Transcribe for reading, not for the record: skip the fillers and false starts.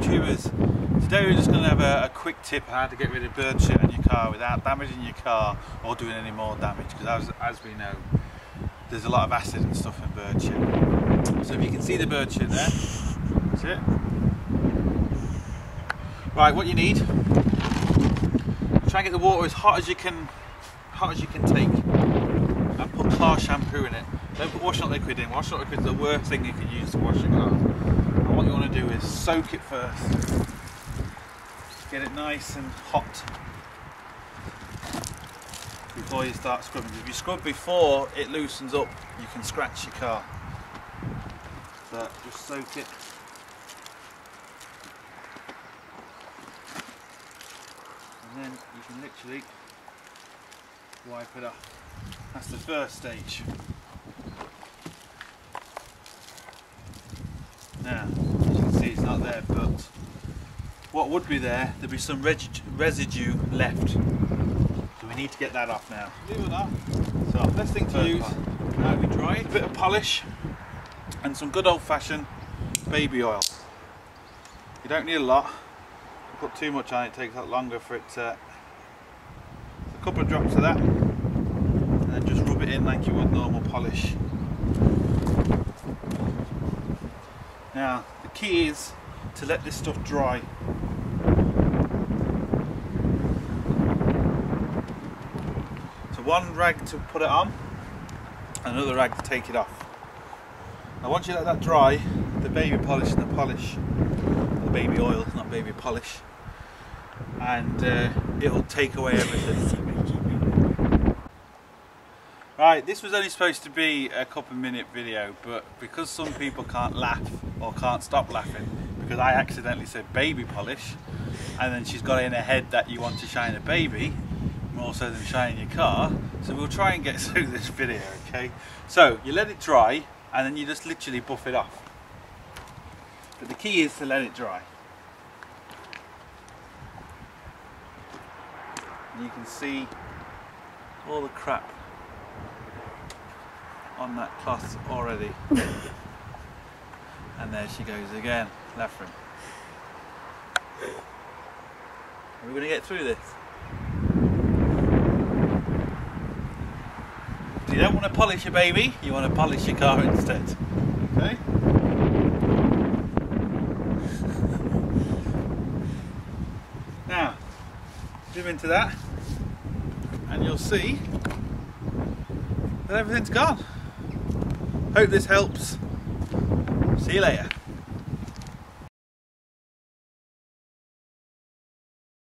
YouTubers. Today we're just going to have a quick tip on how to get rid of bird shit on your car without damaging your car or doing any more damage, because as we know, there's a lot of acid and stuff in bird shit. So if you can see the bird shit there, that's it. Right, what you need, try and get the water as hot as you can take, and put car shampoo in it. Don't put washing liquid in. Washing liquid is the worst thing you can use to wash your car. And what you want to do is soak it first. Get it nice and hot before you start scrubbing. If you scrub before it loosens up, you can scratch your car. So just soak it. And then you can literally wipe it off. That's the first stage. Now, as you can see, it's not there, but what would be there, there'd be some residue left. So we need to get that off now. Believe it or not. So, best thing to use, now we dry it, a bit of polish and some good old-fashioned baby oil. You don't need a lot. If you put too much on it, takes a lot longer for it to... a couple of drops of that, and then just rub it in like you would normal polish. Now, the key is to let this stuff dry. So one rag to put it on, and another rag to take it off. Now once you let that dry, the baby polish and the baby oil, not baby polish, and it'll take away everything. Right, this was only supposed to be a couple-minute video, but because some people can't laugh or can't stop laughing because I accidentally said baby polish, and then she's got it in her head that you want to shine a baby more so than shining your car, so we'll try and get through this video, okay? So you let it dry and then you just literally buff it off. But the key is to let it dry. And you can see all the crap on that cloth already. And there she goes again, laughing. Are we going to get through this? If you don't want to polish your baby, you want to polish your car instead. Okay? Now, zoom into that and you'll see that everything's gone. Hope this helps. See you later.